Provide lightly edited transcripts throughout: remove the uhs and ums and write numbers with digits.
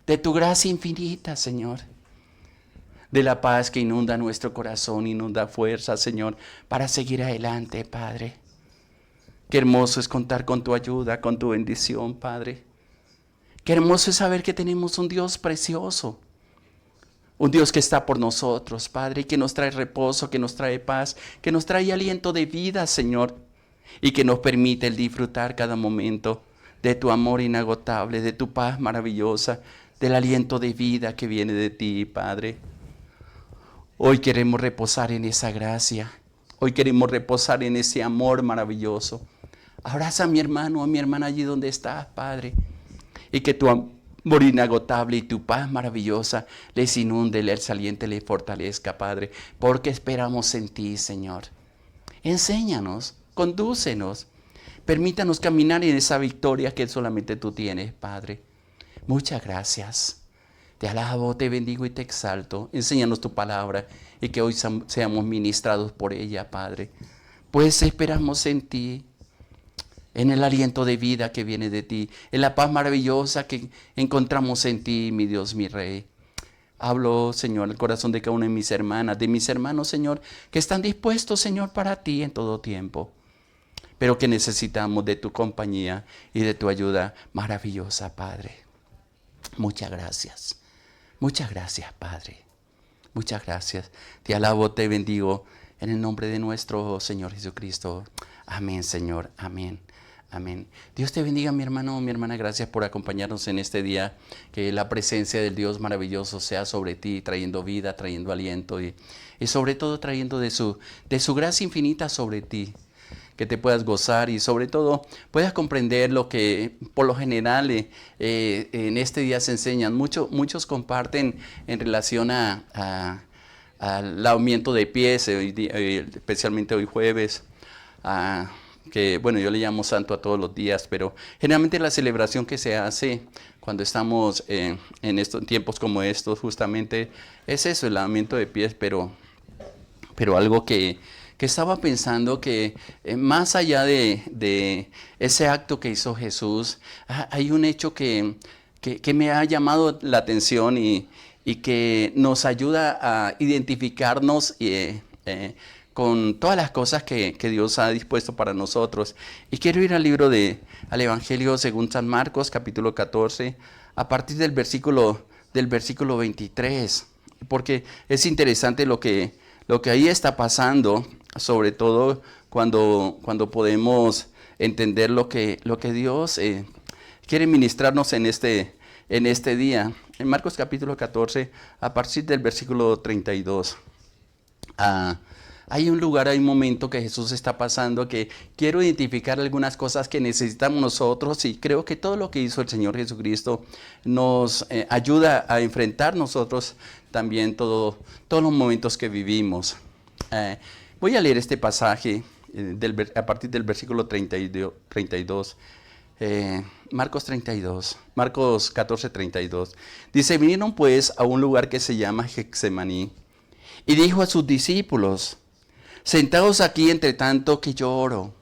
de tu gracia infinita, Señor, de la paz que inunda nuestro corazón, inunda fuerza, Señor, para seguir adelante, Padre. Qué hermoso es contar con tu ayuda, con tu bendición, Padre. Qué hermoso es saber que tenemos un Dios precioso, un Dios que está por nosotros, Padre, y que nos trae reposo, que nos trae paz, que nos trae aliento de vida, Señor, y que nos permite el disfrutar cada momento de tu amor inagotable, de tu paz maravillosa, del aliento de vida que viene de ti, Padre. Hoy queremos reposar en esa gracia. Hoy queremos reposar en ese amor maravilloso. Abraza a mi hermano, a mi hermana allí donde estás, Padre. Y que tu amor inagotable y tu paz maravillosa les inunde, les saliente, les fortalezca, Padre. Porque esperamos en ti, Señor. Enséñanos, condúcenos. Permítanos caminar en esa victoria que solamente tú tienes, Padre. Muchas gracias. Te alabo, te bendigo y te exalto. Enséñanos tu palabra y que hoy seamos ministrados por ella, Padre. Pues esperamos en ti, en el aliento de vida que viene de ti, en la paz maravillosa que encontramos en ti, mi Dios, mi Rey. Hablo, Señor, el corazón de cada una de mis hermanas, de mis hermanos, Señor, que están dispuestos, Señor, para ti en todo tiempo, pero que necesitamos de tu compañía y de tu ayuda maravillosa, Padre. Muchas gracias. Muchas gracias, Padre. Muchas gracias. Te alabo, te bendigo en el nombre de nuestro Señor Jesucristo. Amén, Señor. Amén. Amén. Dios te bendiga, mi hermano, mi hermana. Gracias por acompañarnos en este día. Que la presencia del Dios maravilloso sea sobre ti, trayendo vida, trayendo aliento y sobre todo trayendo de su gracia infinita sobre ti. Que te puedas gozar y sobre todo puedas comprender lo que por lo general en este día se enseñan. Muchos comparten en relación al aumento de pies, especialmente hoy jueves, que bueno, yo le llamo santo a todos los días, pero generalmente la celebración que se hace cuando estamos en estos tiempos como estos justamente es eso, el aumento de pies, pero algo que estaba pensando que más allá de ese acto que hizo Jesús, hay un hecho que me ha llamado la atención y que nos ayuda a identificarnos con todas las cosas que Dios ha dispuesto para nosotros. Y quiero ir al Evangelio según San Marcos, capítulo 14, a partir del versículo 23, porque es interesante lo que ahí está pasando, sobre todo cuando podemos entender lo que Dios quiere ministrarnos en este día. En Marcos capítulo 14, a partir del versículo 32. Hay un lugar, hay un momento que Jesús está pasando que quiero identificar algunas cosas que necesitamos nosotros y creo que todo lo que hizo el Señor Jesucristo nos ayuda a enfrentar nosotros también todos los momentos que vivimos. Voy a leer este pasaje a partir del versículo 32. Marcos 14, 32. Dice, vinieron pues a un lugar que se llama Getsemaní y dijo a sus discípulos, sentaos aquí entre tanto que yo oro.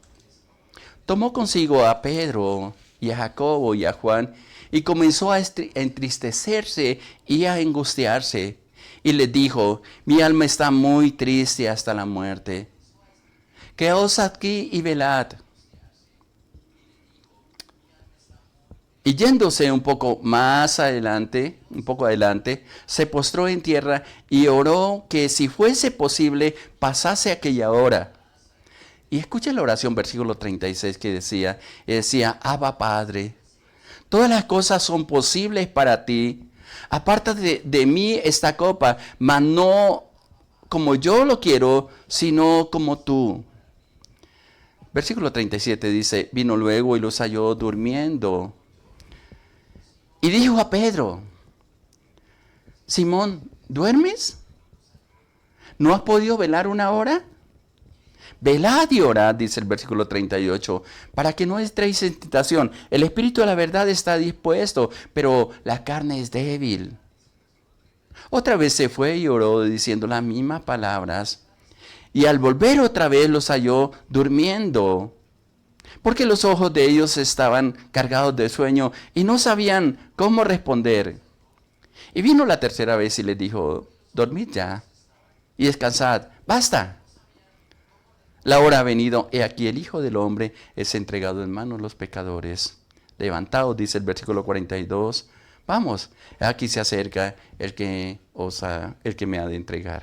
Tomó consigo a Pedro y a Jacobo y a Juan y comenzó a entristecerse y a angustiarse. Y les dijo, mi alma está muy triste hasta la muerte. Quedaos aquí y velad. Y yéndose un poco adelante, se postró en tierra y oró que si fuese posible pasase aquella hora. Y escucha la oración, versículo 36 que decía, Abba Padre, todas las cosas son posibles para ti. Aparta de mí esta copa, mas no como yo lo quiero, sino como tú. Versículo 37 dice, vino luego y los halló durmiendo. Y dijo a Pedro, Simón, ¿duermes? ¿No has podido velar una hora? Velad y orad, dice el versículo 38, para que no entréis en tentación. El espíritu de la verdad está dispuesto, pero la carne es débil. Otra vez se fue y oró diciendo las mismas palabras. Y al volver otra vez los halló durmiendo. porque los ojos de ellos estaban cargados de sueño y no sabían cómo responder. Y vino la tercera vez y les dijo, dormid ya y descansad, basta. La hora ha venido, he aquí el Hijo del Hombre es entregado en manos de los pecadores. Levantaos, dice el versículo 42, vamos, aquí se acerca el que me ha de entregar.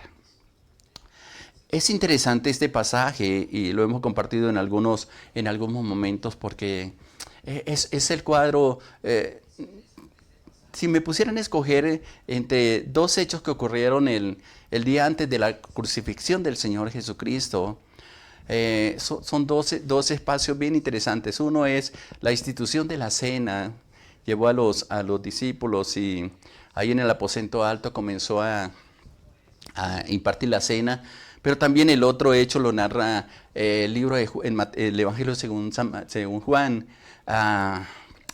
Es interesante este pasaje y lo hemos compartido en algunos momentos porque es el cuadro. Si me pusieran a escoger entre dos hechos que ocurrieron el día antes de la crucifixión del Señor Jesucristo, son dos espacios bien interesantes. Uno es la institución de la cena. Llevó a los discípulos y ahí en el aposento alto comenzó a impartir la cena. Pero también el otro hecho lo narra el libro el Evangelio según Juan,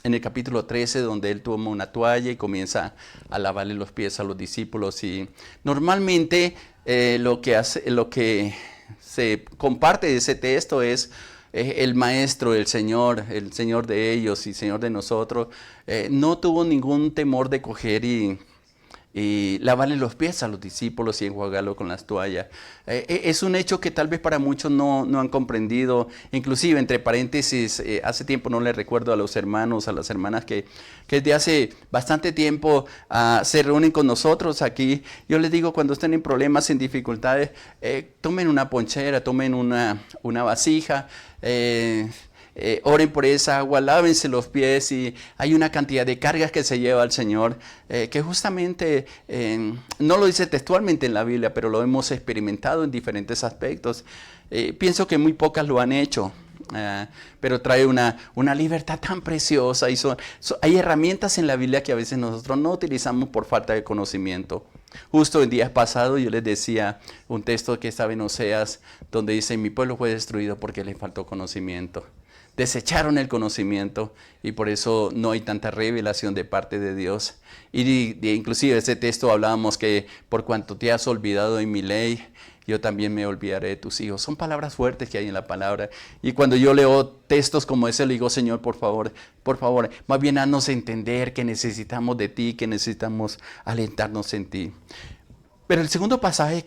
en el capítulo 13, donde él toma una toalla y comienza a lavarle los pies a los discípulos. Y normalmente lo que se comparte de ese texto es el maestro, el Señor de ellos y Señor de nosotros, no tuvo ningún temor de coger y lavarle los pies a los discípulos y enjuagarlo con las toallas. Es un hecho que tal vez para muchos no han comprendido. Inclusive, entre paréntesis, hace tiempo no le recuerdo a los hermanos, a las hermanas que desde hace bastante tiempo se reúnen con nosotros aquí. Yo les digo, cuando estén en problemas, en dificultades, tomen una ponchera, tomen una vasija, oren por esa agua, lávense los pies, y hay una cantidad de cargas que se lleva al Señor que justamente no lo dice textualmente en la Biblia, pero lo hemos experimentado en diferentes aspectos. Pienso que muy pocas lo han hecho, pero trae una libertad tan preciosa, y hay herramientas en la Biblia que a veces nosotros no utilizamos por falta de conocimiento. Justo en días pasados yo les decía un texto que estaba en Oseas, donde dice: mi pueblo fue destruido porque le faltó conocimiento. Desecharon el conocimiento y por eso no hay tanta revelación de parte de Dios. Y inclusive ese texto hablábamos que por cuanto te has olvidado de mi ley, yo también me olvidaré de tus hijos. Son palabras fuertes que hay en la palabra. Y cuando yo leo textos como ese, le digo: Señor, por favor, más bien haznos entender que necesitamos de ti, que necesitamos alentarnos en ti. Pero el segundo pasaje,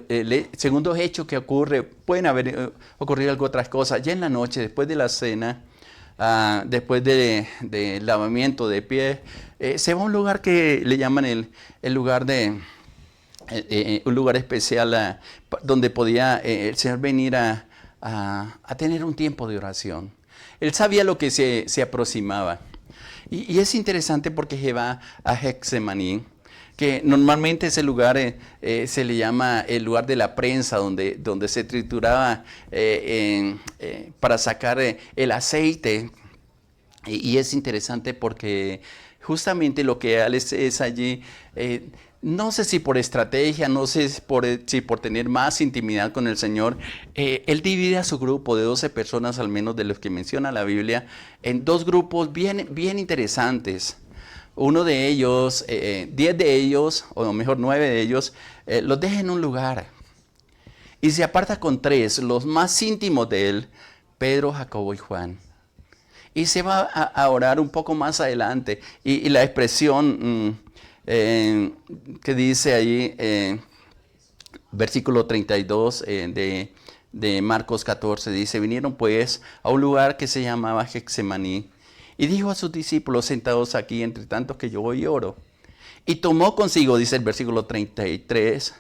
el segundo hecho que ocurre, pueden haber ocurrido algunas otras cosas. Ya en la noche, después de la cena, después del lavamiento de pies, se va a un lugar que le llaman el lugar un lugar especial donde podía el Señor venir a tener un tiempo de oración. Él sabía lo que se aproximaba. Y es interesante porque se va a Getsemaní, que normalmente ese lugar se le llama el lugar de la prensa, donde se trituraba para sacar el aceite. Y es interesante porque justamente lo que es allí, no sé si por estrategia, no sé si por tener más intimidad con el Señor, Él divide a su grupo de 12 personas, al menos de los que menciona la Biblia, en dos grupos bien interesantes. Uno de ellos, 10 de ellos, o mejor 9 de ellos, los deja en un lugar. Y se aparta con 3, los más íntimos de él, Pedro, Jacobo y Juan. Y se va a orar un poco más adelante. Y la expresión que dice ahí, versículo 32 de Marcos 14, dice: vinieron pues a un lugar que se llamaba Getsemaní. Y dijo a sus discípulos: sentados aquí, entre tanto que yo voy y oro. Y tomó consigo, dice el versículo 33,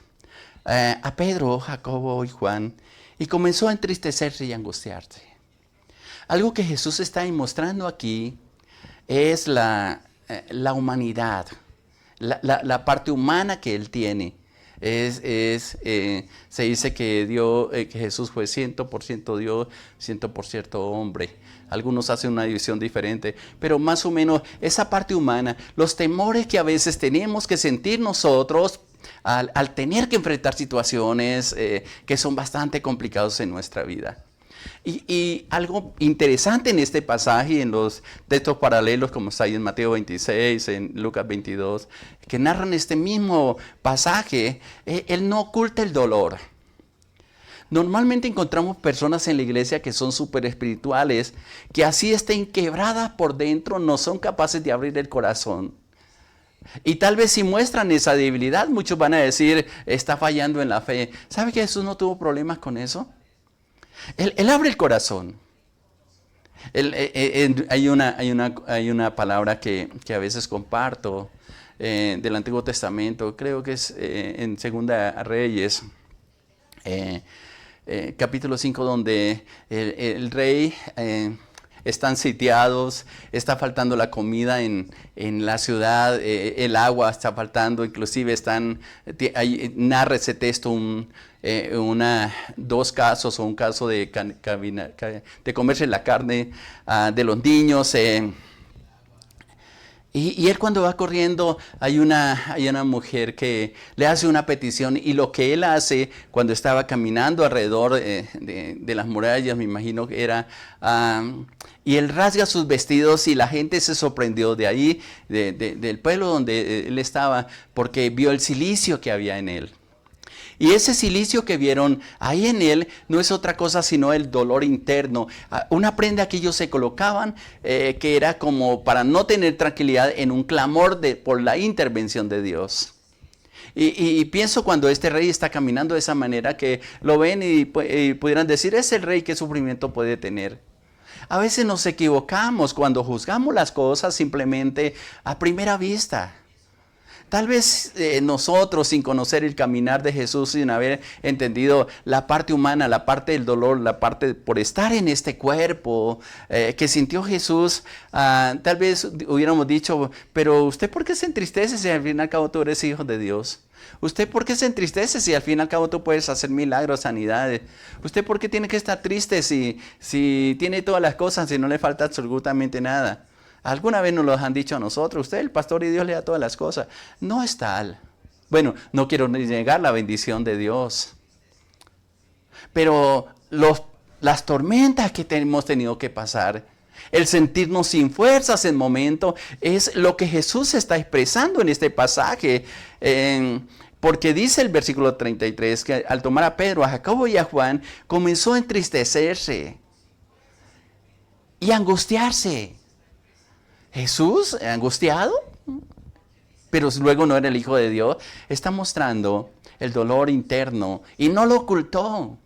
a Pedro, Jacobo y Juan, y comenzó a entristecerse y a angustiarse. Algo que Jesús está mostrando aquí es la humanidad, la parte humana que Él tiene. Se dice que Jesús fue 100% Dios, 100% hombre. Algunos hacen una división diferente, pero más o menos esa parte humana, los temores que a veces tenemos que sentir nosotros al tener que enfrentar situaciones que son bastante complicadas en nuestra vida. Y algo interesante en este pasaje, en los textos paralelos, como está ahí en Mateo 26, en Lucas 22, que narran este mismo pasaje, Él no oculta el dolor. Normalmente encontramos personas en la iglesia que son súper espirituales, que así estén quebradas por dentro, no son capaces de abrir el corazón. Y tal vez si muestran esa debilidad, muchos van a decir, está fallando en la fe. ¿Sabe que Jesús no tuvo problemas con eso? Él abre el corazón. Hay una palabra que a veces comparto del Antiguo Testamento, creo que es en Segunda Reyes, capítulo 5, donde el rey... están sitiados, está faltando la comida en la ciudad, el agua está faltando, inclusive narra ese texto dos casos, o un caso de comerse la carne de los niños. Y él cuando va corriendo, hay una mujer que le hace una petición, y lo que él hace cuando estaba caminando alrededor de las murallas, me imagino que era, y él rasga sus vestidos, y la gente se sorprendió de ahí, del pueblo donde él estaba, porque vio el cilicio que había en él. Y ese cilicio que vieron ahí en él no es otra cosa sino el dolor interno. Una prenda que ellos se colocaban que era como para no tener tranquilidad en un clamor por la intervención de Dios. Y pienso cuando este rey está caminando de esa manera, que lo ven y pudieran decir, es el rey, ¿qué sufrimiento puede tener? A veces nos equivocamos cuando juzgamos las cosas simplemente a primera vista. Tal vez nosotros, sin conocer el caminar de Jesús, sin haber entendido la parte humana, la parte del dolor, la parte por estar en este cuerpo que sintió Jesús, tal vez hubiéramos dicho, pero ¿usted por qué se entristece si al fin y al cabo tú eres hijo de Dios? ¿Usted por qué se entristece si al fin y al cabo tú puedes hacer milagros, sanidades? ¿Usted por qué tiene que estar triste si tiene todas las cosas y no le falta absolutamente nada? ¿Alguna vez nos lo han dicho a nosotros? Usted, el pastor, y Dios le da todas las cosas. No es tal. Bueno, no quiero negar la bendición de Dios. Pero las tormentas que hemos tenido que pasar, el sentirnos sin fuerzas en momento, es lo que Jesús está expresando en este pasaje. Porque dice el versículo 33 que al tomar a Pedro, a Jacobo y a Juan, comenzó a entristecerse y a angustiarse. Jesús, angustiado, pero luego no era el Hijo de Dios, está mostrando el dolor interno y no lo ocultó.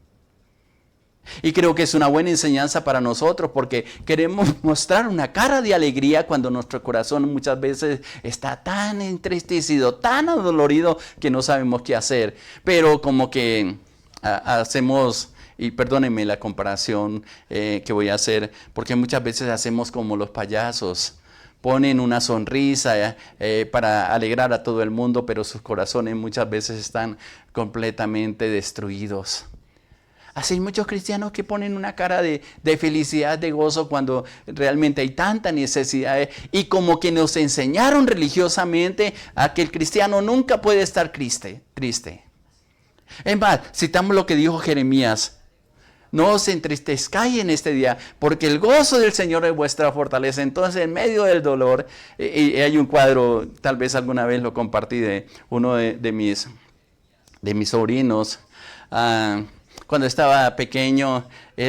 Y creo que es una buena enseñanza para nosotros, porque queremos mostrar una cara de alegría cuando nuestro corazón muchas veces está tan entristecido, tan adolorido, que no sabemos qué hacer. Pero como que hacemos... Y perdónenme la comparación que voy a hacer, porque muchas veces hacemos como los payasos. Ponen una sonrisa para alegrar a todo el mundo, pero sus corazones muchas veces están completamente destruidos. Así hay muchos cristianos que ponen una cara de felicidad, de gozo, cuando realmente hay tanta necesidad. Y como que nos enseñaron religiosamente a que el cristiano nunca puede estar triste. Es más, citamos lo que dijo Jeremías. No os entristezcáis en este día, porque el gozo del Señor es vuestra fortaleza. Entonces, en medio del dolor, y hay un cuadro, tal vez alguna vez lo compartí, de uno de mis sobrinos. Cuando estaba pequeño, yo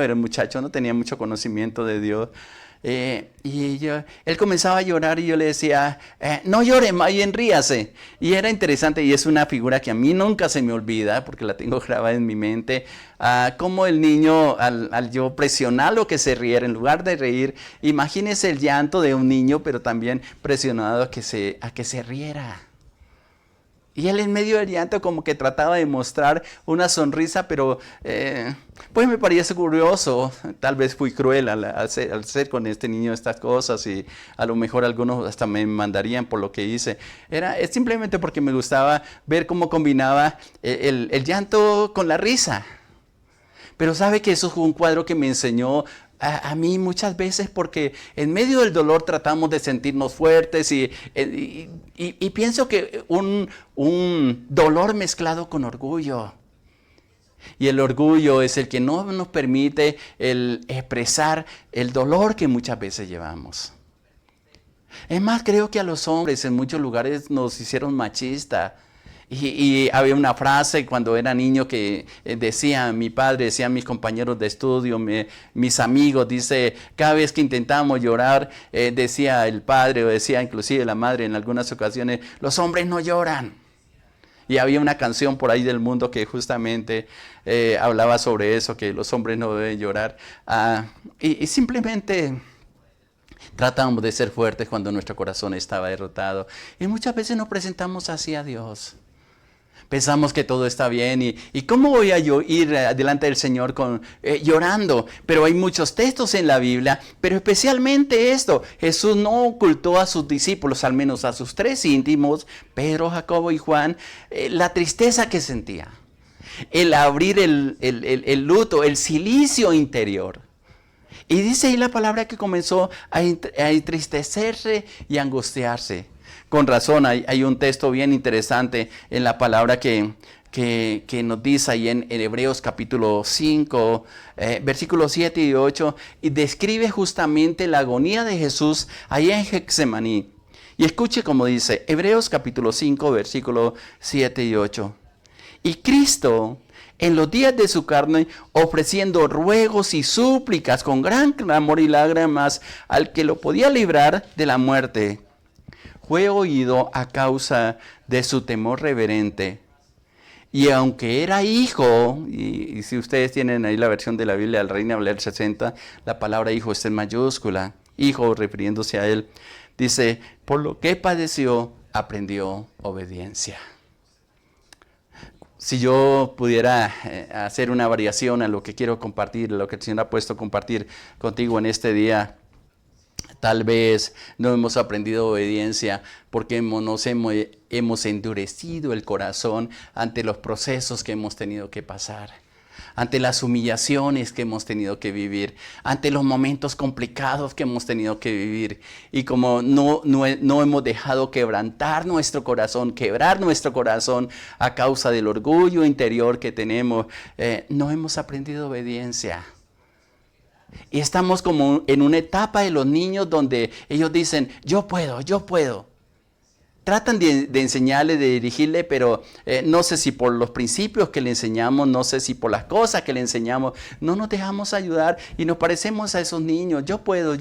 era un muchacho, no tenía mucho conocimiento de Dios. Él comenzaba a llorar y yo le decía, no llore, más bien ríase. Y era interesante, y es una figura que a mí nunca se me olvida, porque la tengo grabada en mi mente, como el niño, al yo presionarlo que se riera, en lugar de reír, imagínese el llanto de un niño, pero también presionado a que se riera. Y él en medio del llanto como que trataba de mostrar una sonrisa, pero pues me parece curioso. Tal vez fui cruel al hacer con este niño estas cosas, y a lo mejor algunos hasta me mandarían por lo que hice. Es simplemente porque me gustaba ver cómo combinaba el llanto con la risa. Pero sabe que eso fue un cuadro que me enseñó a mí muchas veces, porque en medio del dolor tratamos de sentirnos fuertes y pienso que un dolor mezclado con orgullo. Y el orgullo es el que no nos permite el expresar el dolor que muchas veces llevamos. Es más, creo que a los hombres en muchos lugares nos hicieron machistas. Y había una frase cuando era niño que decía mi padre, decían mis compañeros de estudio, mis amigos, dice, cada vez que intentamos llorar, decía el padre o decía inclusive la madre en algunas ocasiones, los hombres no lloran. Y había una canción por ahí del mundo que justamente hablaba sobre eso, que los hombres no deben llorar. Y simplemente tratamos de ser fuertes cuando nuestro corazón estaba derrotado. Y muchas veces nos presentamos así a Dios. Pensamos que todo está bien y ¿cómo voy a yo ir delante del Señor llorando? Pero hay muchos textos en la Biblia, pero especialmente esto. Jesús no ocultó a sus discípulos, al menos a sus 3 íntimos, Pedro, Jacobo y Juan, la tristeza que sentía. El abrir el luto, el cilicio interior. Y dice ahí la palabra que comenzó a entristecerse y angustiarse. Con razón, hay un texto bien interesante en la palabra que nos dice ahí en Hebreos capítulo 5, versículos 7 y 8, y describe justamente la agonía de Jesús allá en Getsemaní. Y escuche cómo dice, Hebreos capítulo 5, versículos 7 y 8. Y Cristo, en los días de su carne, ofreciendo ruegos y súplicas con gran clamor y lágrimas al que lo podía librar de la muerte, fue oído a causa de su temor reverente. Y aunque era hijo, y si ustedes tienen ahí la versión de la Biblia del Reina Valera 60, la palabra hijo está en mayúscula, hijo refiriéndose a él, dice, por lo que padeció, aprendió obediencia. Si yo pudiera hacer una variación a lo que quiero compartir, a lo que el Señor ha puesto a compartir contigo en este día, tal vez no hemos aprendido obediencia porque hemos endurecido el corazón ante los procesos que hemos tenido que pasar, ante las humillaciones que hemos tenido que vivir, ante los momentos complicados que hemos tenido que vivir. Y como no hemos dejado quebrar nuestro corazón a causa del orgullo interior que tenemos, no hemos aprendido obediencia. Y estamos como en una etapa de los niños donde ellos dicen, yo puedo. Tratan de enseñarle, de dirigirle, pero no sé si por los principios que le enseñamos, no sé si por las cosas que le enseñamos, no nos dejamos ayudar y nos parecemos a esos niños, yo puedo.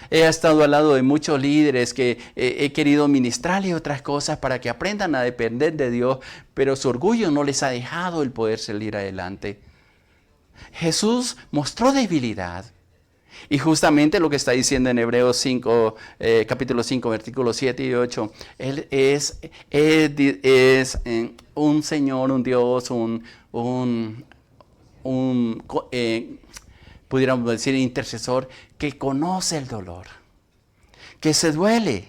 He estado al lado de muchos líderes que he querido ministrarles otras cosas para que aprendan a depender de Dios, pero su orgullo no les ha dejado el poder salir adelante. Jesús mostró debilidad. Y justamente lo que está diciendo en Hebreos 5, capítulo 5, versículos 7 y 8, Él es un Señor, un Dios, pudiéramos decir intercesor, que conoce el dolor, que se duele.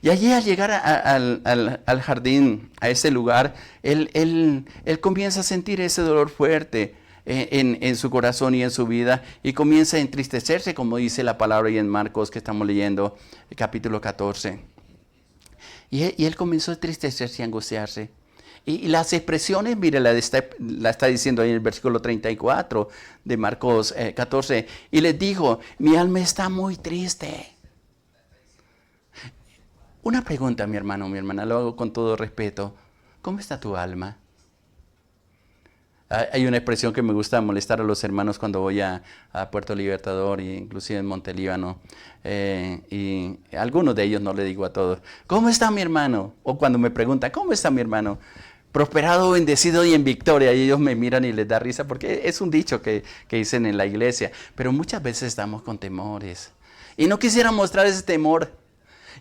Y allí al llegar al jardín, a ese lugar, él comienza a sentir ese dolor fuerte en su corazón y en su vida, y comienza a entristecerse, como dice la palabra ahí en Marcos que estamos leyendo, el capítulo 14. Y él comenzó a entristecerse y a angustiarse. Y las expresiones, mire, la está diciendo ahí en el versículo 34 de Marcos 14. Y les dijo, mi alma está muy triste. Una pregunta, mi hermano, mi hermana, lo hago con todo respeto. ¿Cómo está tu alma? Hay una expresión que me gusta molestar a los hermanos cuando voy a Puerto Libertador e inclusive en Montelíbano. Y a algunos de ellos no le digo a todos, ¿cómo está mi hermano? O cuando me preguntan, ¿cómo está mi hermano? Prosperado, bendecido y en victoria. Y ellos me miran y les da risa porque es un dicho que dicen en la iglesia. Pero muchas veces estamos con temores. Y no quisiera mostrar ese temor.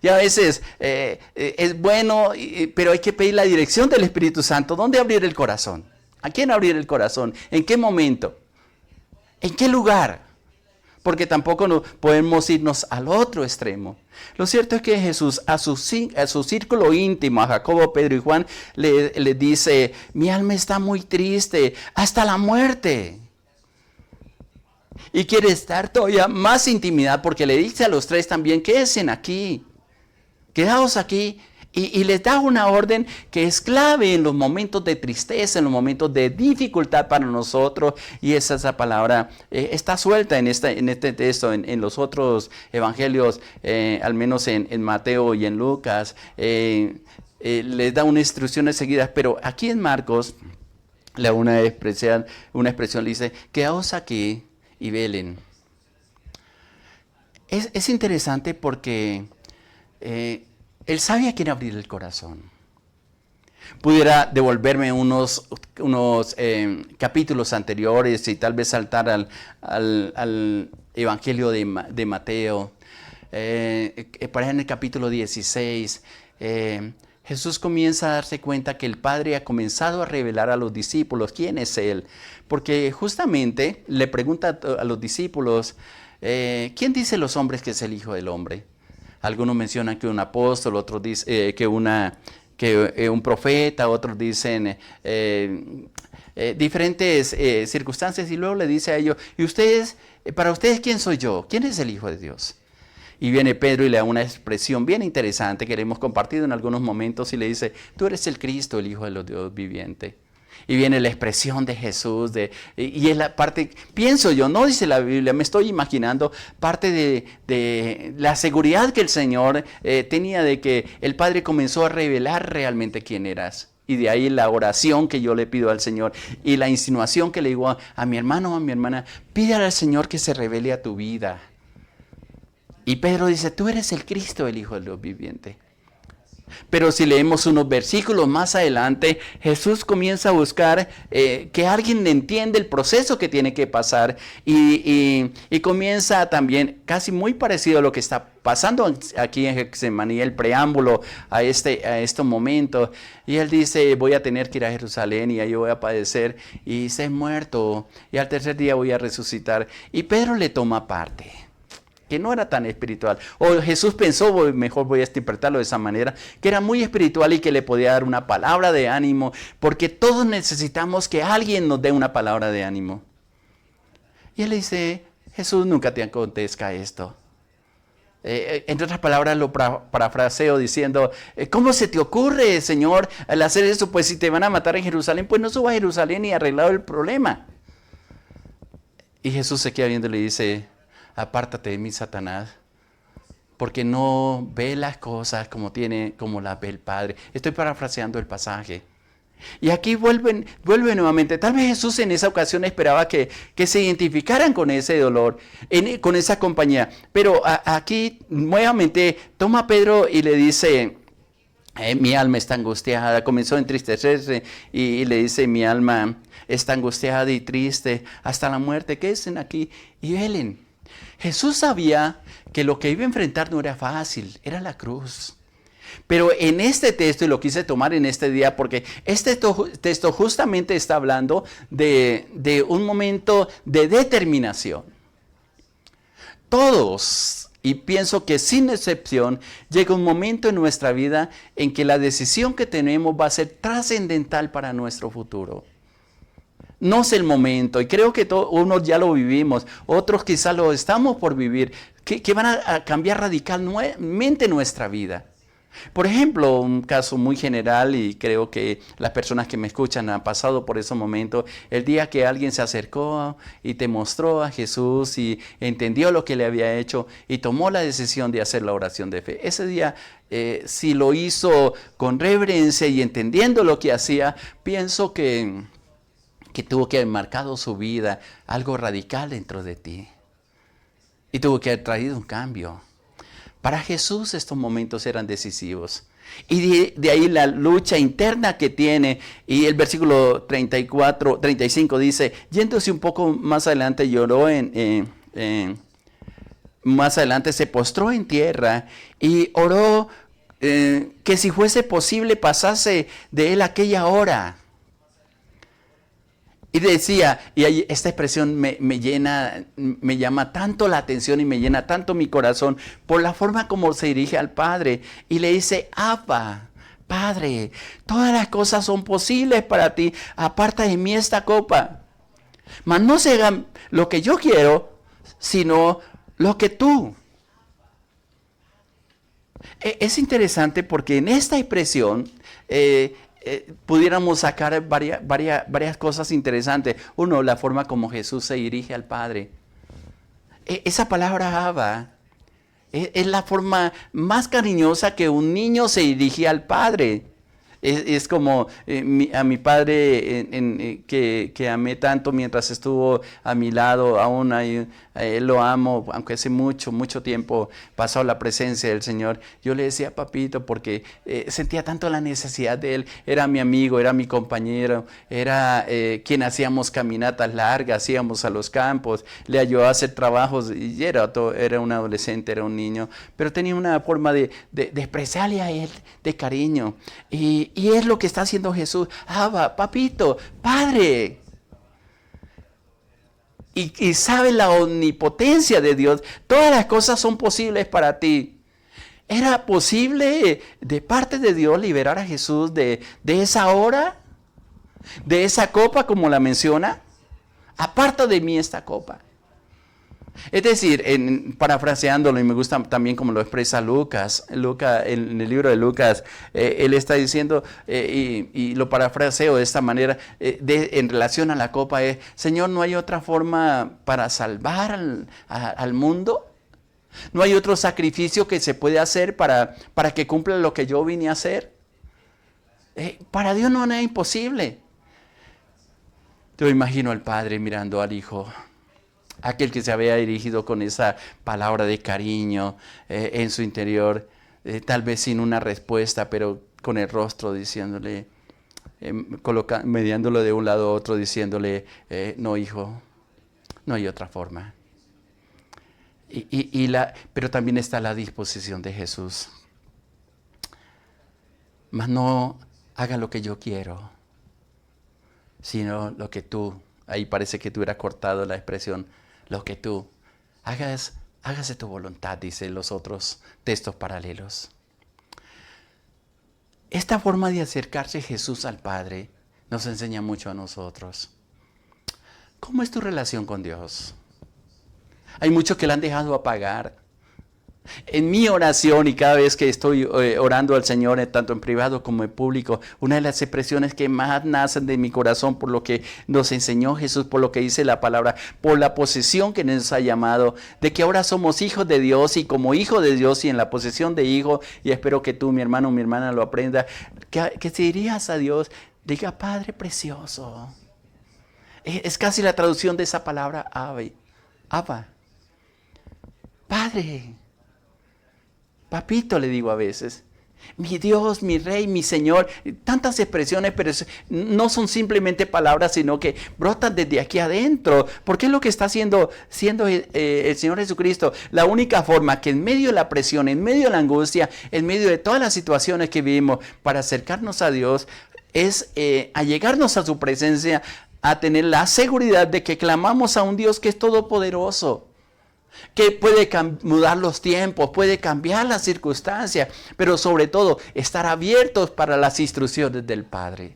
Y a veces es bueno, pero hay que pedir la dirección del Espíritu Santo. ¿Dónde abrir el corazón? ¿A quién abrir el corazón? ¿En qué momento? ¿En qué lugar? Porque tampoco podemos irnos al otro extremo. Lo cierto es que Jesús a su círculo íntimo, a Jacobo, Pedro y Juan, le dice, mi alma está muy triste, hasta la muerte. Y quiere estar todavía más intimidad, porque le dice a los 3 también, quédense aquí, quedaos aquí. Y les da una orden que es clave en los momentos de tristeza, en los momentos de dificultad para nosotros. Y esa palabra está suelta en este texto, en los otros evangelios, al menos en Mateo y en Lucas. les da unas instrucciones seguidas, pero aquí en Marcos, una expresión le dice, quedaos aquí y velen. Es interesante porque él sabe a quién abrir el corazón. Pudiera devolverme unos capítulos anteriores y tal vez saltar al Evangelio de Mateo. Por ejemplo, en el capítulo 16, Jesús comienza a darse cuenta que el Padre ha comenzado a revelar a los discípulos quién es Él. Porque justamente le pregunta a los discípulos, ¿quién dice los hombres que es el Hijo del Hombre? Algunos mencionan que un apóstol, otros dicen que un profeta, otros dicen diferentes circunstancias, y luego le dice a ellos, ¿y ustedes, para ustedes quién soy yo? ¿Quién es el Hijo de Dios? Y viene Pedro y le da una expresión bien interesante que le hemos compartido en algunos momentos y le dice, tú eres el Cristo, el Hijo de Dios viviente. Y viene la expresión de Jesús, y es la parte, pienso yo, no dice la Biblia, me estoy imaginando parte de la seguridad que el Señor tenía de que el Padre comenzó a revelar realmente quién eras. Y de ahí la oración que yo le pido al Señor y la insinuación que le digo a mi hermano o a mi hermana, pídale al Señor que se revele a tu vida. Y Pedro dice, tú eres el Cristo, el Hijo del Dios viviente. Pero si leemos unos versículos más adelante, Jesús comienza a buscar que alguien entienda el proceso que tiene que pasar y comienza también, casi muy parecido a lo que está pasando aquí en Getsemaní, el preámbulo a este momento. Y él dice, voy a tener que ir a Jerusalén y ahí voy a padecer y ser muerto y al tercer día voy a resucitar. Y Pedro le toma parte, que no era tan espiritual. O Jesús pensó, mejor voy a interpretarlo de esa manera, que era muy espiritual y que le podía dar una palabra de ánimo, porque todos necesitamos que alguien nos dé una palabra de ánimo. Y él le dice, Jesús, nunca te acontezca esto. Entre otras palabras, lo parafraseo diciendo, ¿cómo se te ocurre, Señor, al hacer eso? Pues si te van a matar en Jerusalén, pues no suba a Jerusalén y arreglado el problema. Y Jesús se queda viendo y le dice, apártate de mí, Satanás, porque no ve las cosas como las ve el Padre. Estoy parafraseando el pasaje. Y aquí vuelve nuevamente. Tal vez Jesús en esa ocasión esperaba que se identificaran con ese dolor, con esa compañía. Pero aquí nuevamente toma a Pedro y le dice, mi alma está angustiada. Comenzó a entristecerse y le dice, mi alma está angustiada y triste hasta la muerte. Quédense aquí y velen. Jesús sabía que lo que iba a enfrentar no era fácil, era la cruz. Pero en este texto, y lo quise tomar en este día, porque este texto justamente está hablando de un momento de determinación. Todos, y pienso que sin excepción, llega un momento en nuestra vida en que la decisión que tenemos va a ser trascendental para nuestro futuro. No es el momento, y creo que unos ya lo vivimos, otros quizás lo estamos por vivir, que van a cambiar radicalmente nuestra vida. Por ejemplo, un caso muy general, y creo que las personas que me escuchan han pasado por ese momento, el día que alguien se acercó y te mostró a Jesús y entendió lo que le había hecho y tomó la decisión de hacer la oración de fe. Ese día, si lo hizo con reverencia y entendiendo lo que hacía, pienso que tuvo que haber marcado su vida, algo radical dentro de ti. Y tuvo que haber traído un cambio. Para Jesús estos momentos eran decisivos. Y de ahí la lucha interna que tiene. Y el versículo 35 dice, yéndose un poco más adelante, lloró más adelante se postró en tierra y oró que si fuese posible pasase de él aquella hora. Y decía, y ahí esta expresión me llama tanto la atención y me llena tanto mi corazón por la forma como se dirige al Padre. Y le dice, Abba, Padre, todas las cosas son posibles para ti, aparta de mí esta copa. Mas no se haga lo que yo quiero, sino lo que tú. Es interesante porque en esta expresión pudiéramos sacar varias cosas interesantes. Uno, la forma como Jesús se dirige al Padre. Esa palabra Abba es la forma más cariñosa que un niño se dirige al Padre. Es como a mi padre que amé tanto mientras estuvo a mi lado, aún ahí, lo amo, aunque hace mucho, mucho tiempo pasó la presencia del Señor. Yo le decía papito porque sentía tanto la necesidad de él. Era mi amigo, era mi compañero, era quien hacíamos caminatas largas, íbamos a los campos, le ayudó a hacer trabajos y era un adolescente, era un niño, pero tenía una forma de expresarle a él de cariño. Y es lo que está haciendo Jesús. Abba, papito, Padre. Y sabe la omnipotencia de Dios. Todas las cosas son posibles para ti. ¿Era posible de parte de Dios liberar a Jesús de esa hora? ¿De esa copa como la menciona? Aparta de mí esta copa. Es decir, parafraseándolo, y me gusta también como lo expresa Lucas, en el libro de Lucas, él está diciendo, y lo parafraseo de esta manera, en relación a la copa, Señor, ¿no hay otra forma para salvar al mundo? ¿No hay otro sacrificio que se puede hacer para que cumpla lo que yo vine a hacer? Para Dios no es imposible. Yo imagino al Padre mirando al Hijo, aquel que se había dirigido con esa palabra de cariño en su interior, tal vez sin una respuesta, pero con el rostro diciéndole, mediándolo de un lado a otro, diciéndole, no hijo, no hay otra forma. Pero también está la disposición de Jesús. Mas no haga lo que yo quiero, sino lo que tú, ahí parece que tú hubieras cortado la expresión, lo que tú hágase tu voluntad, dice los otros textos paralelos. Esta forma de acercarse Jesús al Padre nos enseña mucho a nosotros. ¿Cómo es tu relación con Dios? Hay muchos que la han dejado apagar. En mi oración y cada vez que estoy orando al Señor, tanto en privado como en público, una de las expresiones que más nacen de mi corazón por lo que nos enseñó Jesús, por lo que dice la palabra, por la posesión que nos ha llamado, de que ahora somos hijos de Dios y como hijo de Dios y en la posesión de hijo, y espero que tú, mi hermano o mi hermana, lo aprenda, que si dirías a Dios, diga Padre precioso. Es casi la traducción de esa palabra Abba. Padre. Papito, le digo a veces, mi Dios, mi Rey, mi Señor, tantas expresiones, pero no son simplemente palabras, sino que brotan desde aquí adentro, porque es lo que está siendo el Señor Jesucristo. La única forma que en medio de la presión, en medio de la angustia, en medio de todas las situaciones que vivimos, para acercarnos a Dios, es allegarnos a su presencia, a tener la seguridad de que clamamos a un Dios que es todopoderoso, que puede mudar los tiempos, puede cambiar las circunstancias, pero sobre todo estar abiertos para las instrucciones del Padre.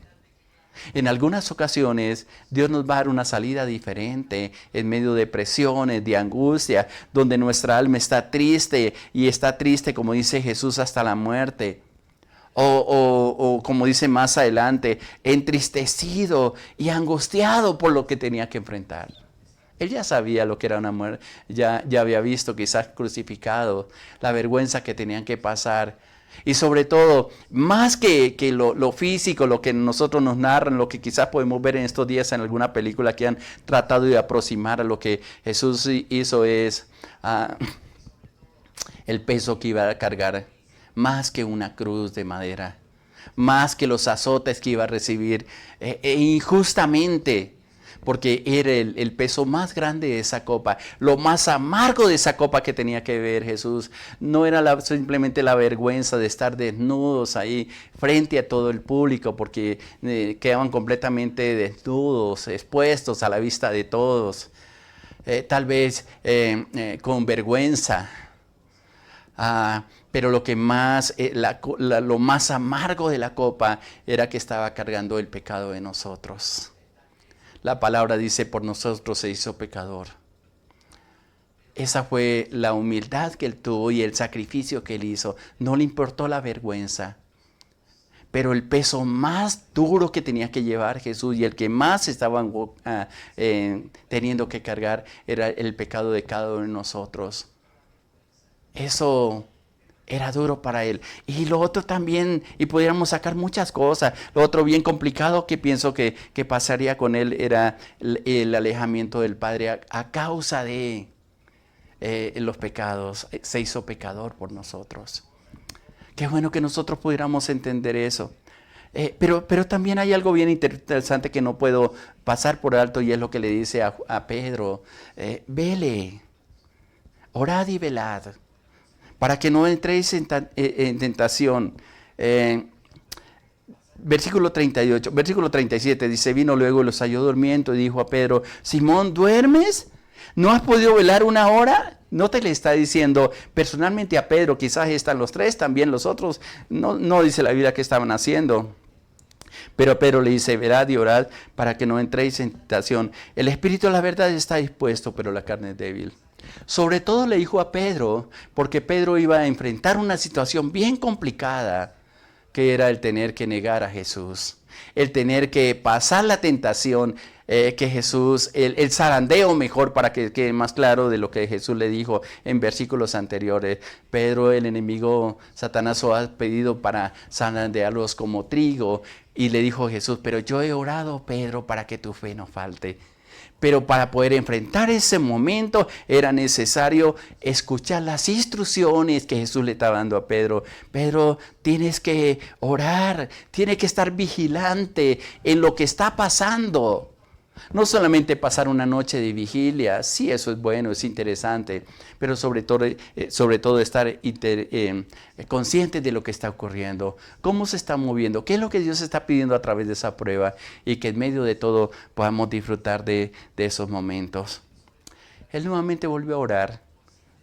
En algunas ocasiones Dios nos va a dar una salida diferente en medio de presiones, de angustia, donde nuestra alma está triste y está triste, como dice Jesús, hasta la muerte. O como dice más adelante, entristecido y angustiado por lo que tenía que enfrentar. Él ya sabía lo que era una muerte, ya había visto quizás crucificado, la vergüenza que tenían que pasar. Y sobre todo, más que lo físico, lo que nosotros nos narran, lo que quizás podemos ver en estos días en alguna película que han tratado de aproximar a lo que Jesús hizo es el peso que iba a cargar, más que una cruz de madera, más que los azotes que iba a recibir injustamente. Porque era el peso más grande de esa copa, lo más amargo de esa copa que tenía que ver Jesús. No era simplemente la vergüenza de estar desnudos ahí frente a todo el público, porque quedaban completamente desnudos, expuestos a la vista de todos. Tal vez con vergüenza. Pero lo que más, lo más amargo de la copa era que estaba cargando el pecado de nosotros. La palabra dice, por nosotros se hizo pecador. Esa fue la humildad que él tuvo y el sacrificio que él hizo. No le importó la vergüenza. Pero el peso más duro que tenía que llevar Jesús y el que más estaban teniendo que cargar era el pecado de cada uno de nosotros. Eso Era duro para él. Y lo otro también, y pudiéramos sacar muchas cosas. Lo otro bien complicado que pienso que pasaría con él era el alejamiento del Padre a causa de los pecados. Se hizo pecador por nosotros. Qué bueno que nosotros pudiéramos entender eso. Pero también hay algo bien interesante que no puedo pasar por alto, y es lo que le dice a Pedro. Vele, orad y velad, para que no entréis en tentación. Versículo 38, versículo 37 dice: vino luego y los halló durmiendo y dijo a Pedro: Simón, ¿duermes? ¿No has podido velar una hora? No te le está diciendo personalmente a Pedro, quizás están los tres, también los otros, no dice la Biblia qué estaban haciendo. Pero Pedro le dice: velad y orad para que no entréis en tentación. El espíritu de la verdad está dispuesto, pero la carne es débil. Sobre todo le dijo a Pedro, porque Pedro iba a enfrentar una situación bien complicada, que era el tener que negar a Jesús, el tener que pasar la tentación, que Jesús, el zarandeo mejor, para que quede más claro de lo que Jesús le dijo en versículos anteriores. Pedro, el enemigo, Satanás, lo ha pedido para zarandearlos como trigo, y le dijo Jesús: pero yo he orado, Pedro, para que tu fe no falte. Pero para poder enfrentar ese momento era necesario escuchar las instrucciones que Jesús le estaba dando a Pedro. Pedro, tienes que orar, tienes que estar vigilante en lo que está pasando. No solamente pasar una noche de vigilia, sí, eso es bueno, es interesante, pero sobre todo estar consciente de lo que está ocurriendo, cómo se está moviendo, qué es lo que Dios está pidiendo a través de esa prueba, y que en medio de todo podamos disfrutar de esos momentos. Él nuevamente volvió a orar.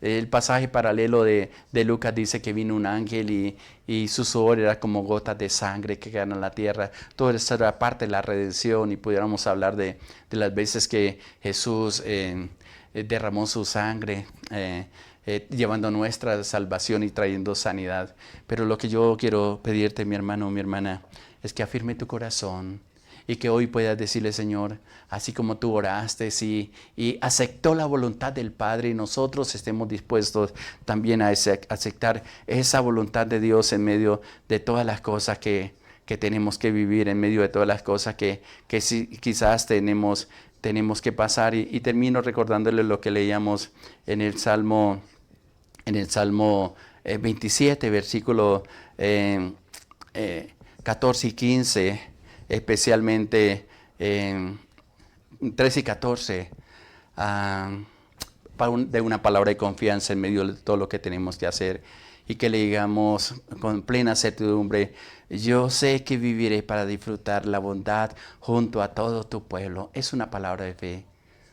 El pasaje paralelo de Lucas dice que vino un ángel y su sudor era como gotas de sangre que caen en la tierra. Todo eso era parte de la redención, y pudiéramos hablar de las veces que Jesús derramó su sangre, llevando nuestra salvación y trayendo sanidad. Pero lo que yo quiero pedirte, mi hermano o mi hermana, es que afirme tu corazón, y que hoy puedas decirle: Señor, así como tú oraste y aceptó la voluntad del Padre, y nosotros estemos dispuestos también a aceptar esa voluntad de Dios en medio de todas las cosas que tenemos que vivir, en medio de todas las cosas que quizás tenemos que pasar. Y termino recordándole lo que leíamos en el Salmo 27, versículo 14 y 15. Especialmente 13 y 14, de una palabra de confianza en medio de todo lo que tenemos que hacer, y que le digamos con plena certidumbre: yo sé que viviré para disfrutar la bondad junto a todo tu pueblo. Es una palabra de fe.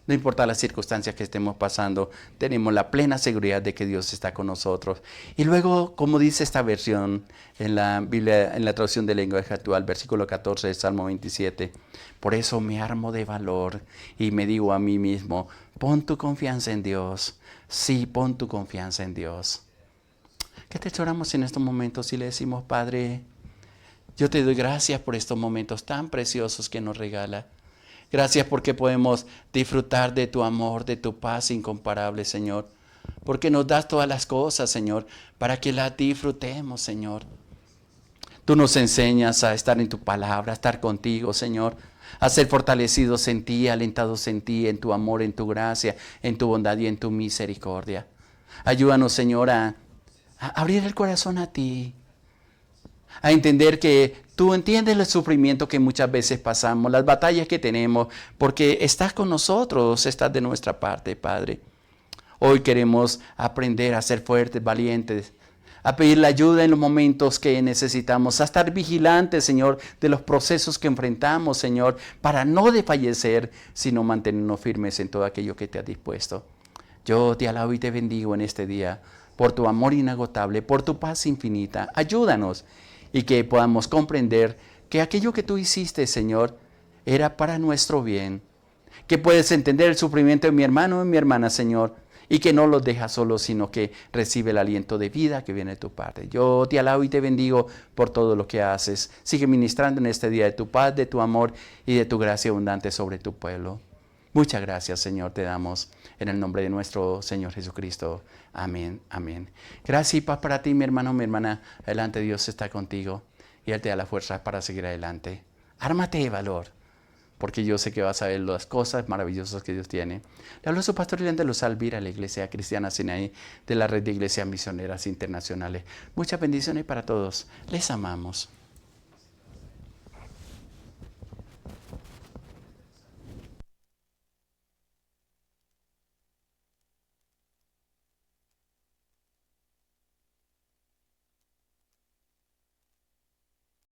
No importa las circunstancias que estemos pasando, tenemos la plena seguridad de que Dios está con nosotros. Y luego, como dice esta versión en la Biblia, en la traducción del lenguaje actual, versículo 14 del Salmo 27, por eso me armo de valor y me digo a mí mismo: pon tu confianza en Dios. Sí, pon tu confianza en Dios. ¿Qué te oramos en estos momentos y le decimos: Padre, yo te doy gracias por estos momentos tan preciosos que nos regala? Gracias porque podemos disfrutar de tu amor, de tu paz incomparable, Señor. Porque nos das todas las cosas, Señor, para que las disfrutemos, Señor. Tú nos enseñas a estar en tu palabra, a estar contigo, Señor. A ser fortalecidos en ti, alentados en ti, en tu amor, en tu gracia, en tu bondad y en tu misericordia. Ayúdanos, Señor, a abrir el corazón a ti. A entender que tú entiendes el sufrimiento que muchas veces pasamos, las batallas que tenemos, porque estás con nosotros, estás de nuestra parte, Padre. Hoy queremos aprender a ser fuertes, valientes, a pedir la ayuda en los momentos que necesitamos, a estar vigilantes, Señor, de los procesos que enfrentamos, Señor, para no desfallecer, sino mantenernos firmes en todo aquello que te has dispuesto. Yo te alabo y te bendigo en este día por tu amor inagotable, por tu paz infinita. Ayúdanos, y que podamos comprender que aquello que tú hiciste, Señor, era para nuestro bien. Que puedes entender el sufrimiento de mi hermano y mi hermana, Señor, y que no los dejas solos, sino que recibe el aliento de vida que viene de tu parte. Yo te alabo y te bendigo por todo lo que haces. Sigue ministrando en este día de tu paz, de tu amor y de tu gracia abundante sobre tu pueblo. Muchas gracias, Señor, te damos en el nombre de nuestro Señor Jesucristo. Amén, amén. Gracias y paz para ti, mi hermano, mi hermana. Adelante, Dios está contigo y Él te da la fuerza para seguir adelante. Ármate de valor, porque yo sé que vas a ver las cosas maravillosas que Dios tiene. Le habló su pastor Ilian de Luz Alvira, la Iglesia Cristiana Sinaí, de la Red de Iglesias Misioneras Internacionales. Muchas bendiciones para todos. Les amamos.